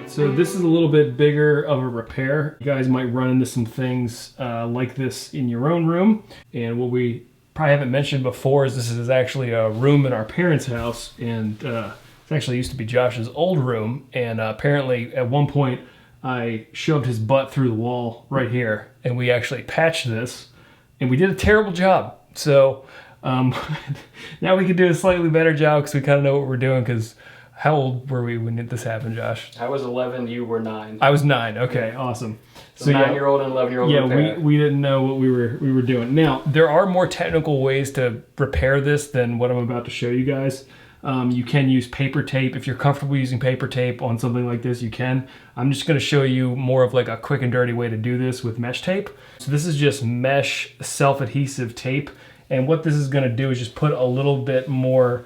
So this is a little bit bigger of a repair. You guys might run into some things like this in your own room. And what we probably haven't mentioned before is this is actually a room in our parents' house, and it actually used to be Josh's old room. And apparently at one point I shoved his butt through the wall right here, and we actually patched this, and we did a terrible job. So now we can do a slightly better job because we kind of know what we're doing. Because how old were we when this happened, Josh? I was 11, you were 9. I was 9, okay, awesome. So 9-year-old and 11-year-old Yeah, we didn't know what we were doing. Now, there are more technical ways to repair this than what I'm about to show you guys. You can use paper tape. If you're comfortable using paper tape on something like this, you can. I'm just gonna show you more of like a quick and dirty way to do this with mesh tape. So this is just mesh self-adhesive tape. And what this is gonna do is just put a little bit more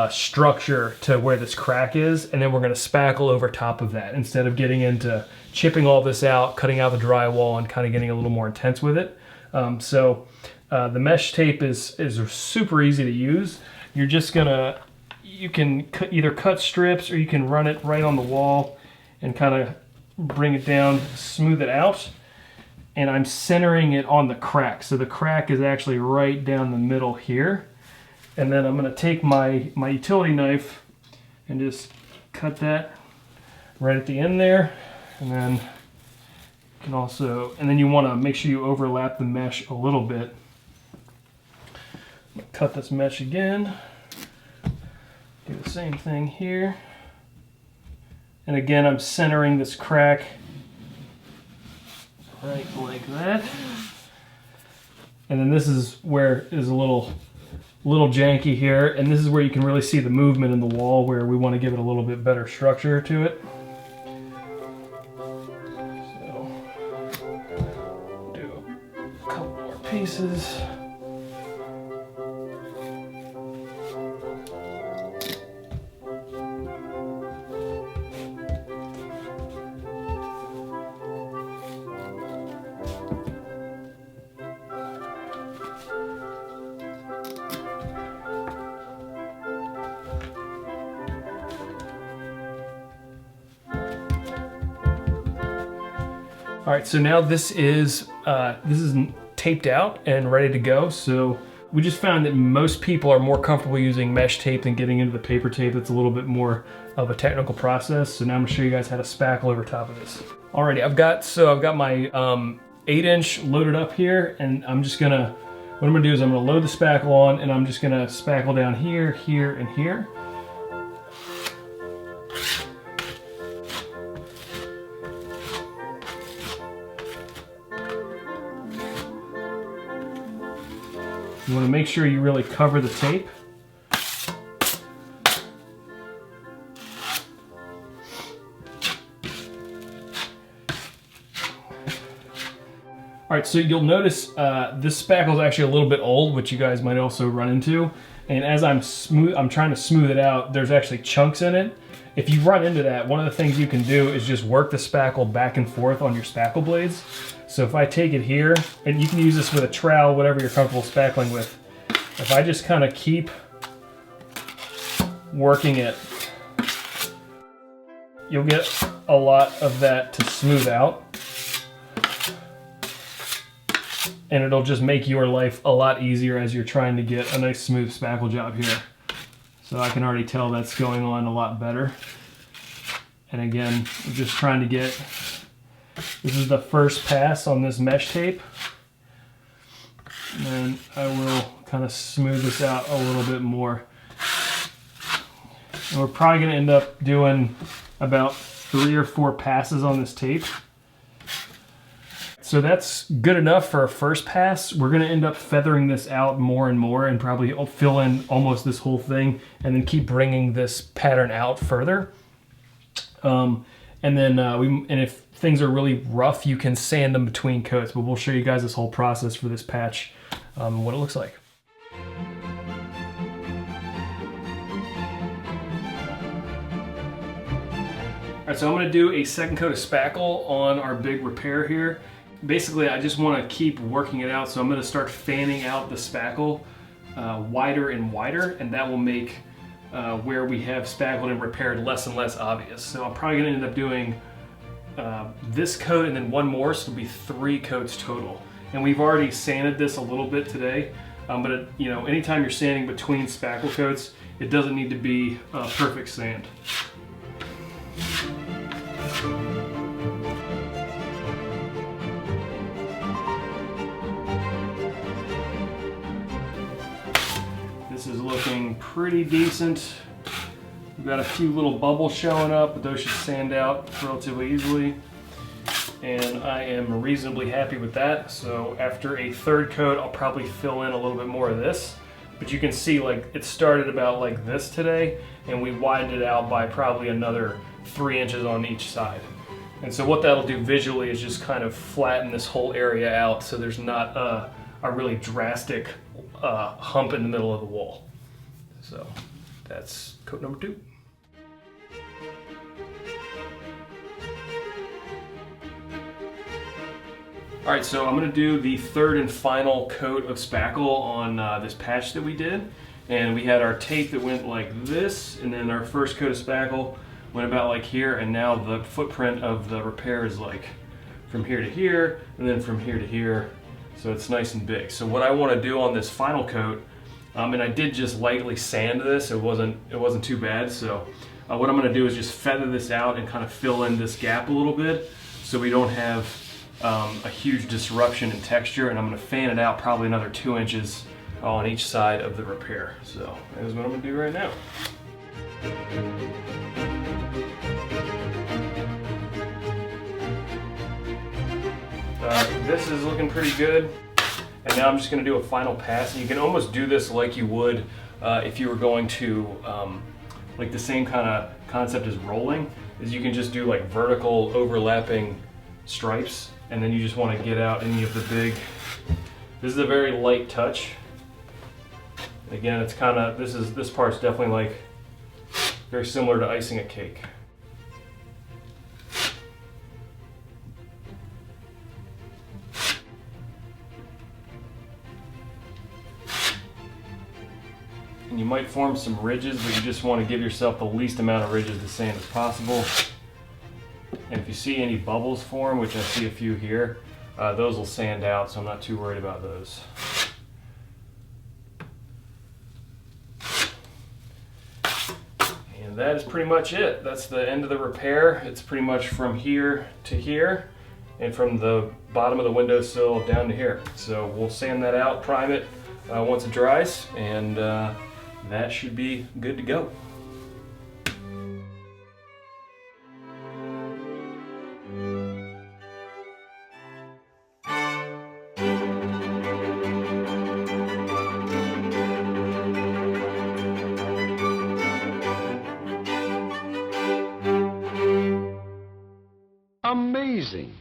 structure to where this crack is, and then we're gonna spackle over top of that instead of getting into chipping all this out, cutting out the drywall, and kind of getting a little more intense with it. The mesh tape is super easy to use. You're just gonna, you can either cut strips or you can run it right on the wall and kind of bring it down, smooth it out. And I'm centering it on the crack. So the crack is actually right down the middle here. And then I'm gonna take my utility knife and just cut that right at the end there. And then you can also, and then you wanna make sure you overlap the mesh a little bit. Cut this mesh again. Do the same thing here. And again, I'm centering this crack right like that. And then this is where it is a little janky here, and this is where you can really see the movement in the wall where we want to give it a little bit better structure to it. So, do a couple more pieces. All right, so now this is taped out and ready to go. So we just found that most people are more comfortable using mesh tape than getting into the paper tape. That's a little bit more of a technical process. So now I'm gonna show you guys how to spackle over top of this. Alrighty, I've got my 8-inch loaded up here, and I'm just gonna, what I'm gonna do is I'm gonna load the spackle on, and I'm just gonna spackle down here, here, and here. You want to make sure you really cover the tape. All right, so you'll notice this spackle is actually a little bit old, which you guys might also run into. And as I'm trying to smooth it out, there's actually chunks in it. If you run into that, one of the things you can do is just work the spackle back and forth on your spackle blades. So if I take it here, and you can use this with a trowel, whatever you're comfortable spackling with. If I just kind of keep working it, you'll get a lot of that to smooth out. And it'll just make your life a lot easier as you're trying to get a nice smooth spackle job here. So I can already tell that's going on a lot better. And again, I'm just trying to get, this is the first pass on this mesh tape. And then I will kind of smooth this out a little bit more. And we're probably going to end up doing about 3 or 4 passes on this tape. So that's good enough for a first pass. We're going to end up feathering this out more and more, and probably fill in almost this whole thing, and then keep bringing this pattern out further. And if things are really rough, you can sand them between coats, but we'll show you guys this whole process for this patch, what it looks like. All right, so I'm gonna do a second coat of spackle on our big repair here. Basically, I just wanna keep working it out, so I'm gonna start fanning out the spackle wider and wider, and that will make where we have spackled and repaired less and less obvious. So I'm probably gonna end up doing this coat and then one more, so it'll be 3 coats total. And we've already sanded this a little bit today, but you know, anytime you're sanding between spackle coats, it doesn't need to be perfect sand. This is looking pretty decent. We've got a few little bubbles showing up, but those should sand out relatively easily. And I am reasonably happy with that. So after a 3rd coat, I'll probably fill in a little bit more of this. But you can see, like, it started about like this today, and we widened it out by probably another 3 inches on each side. And so what that'll do visually is just kind of flatten this whole area out so there's not a really drastic hump in the middle of the wall. So that's coat number 2. All right, so I'm gonna do the 3rd and final coat of spackle on this patch that we did. And we had our tape that went like this, and then our first coat of spackle went about like here, and now the footprint of the repair is like from here to here, and then from here to here. So it's nice and big. So what I wanna do on this final coat, and I did just lightly sand this, it wasn't too bad. So what I'm gonna do is just feather this out and kind of fill in this gap a little bit so we don't have a huge disruption in texture, and I'm going to fan it out probably another 2 inches on each side of the repair. So that is what I'm going to do right now. This is looking pretty good, and now I'm just going to do a final pass. And you can almost do this like you would if you were going to like the same kind of concept as rolling, is you can just do like vertical overlapping stripes, and then you just want to get out any of the big. This is a very light touch. Again, it's kind of, this part's definitely like very similar to icing a cake. And you might form some ridges, but you just want to give yourself the least amount of ridges to sand as possible. And if you see any bubbles form, which I see a few here, those will sand out, so I'm not too worried about those. And that is pretty much it. That's the end of the repair. It's pretty much from here to here, and from the bottom of the windowsill down to here. So we'll sand that out, prime it once it dries, and that should be good to go. Amazing.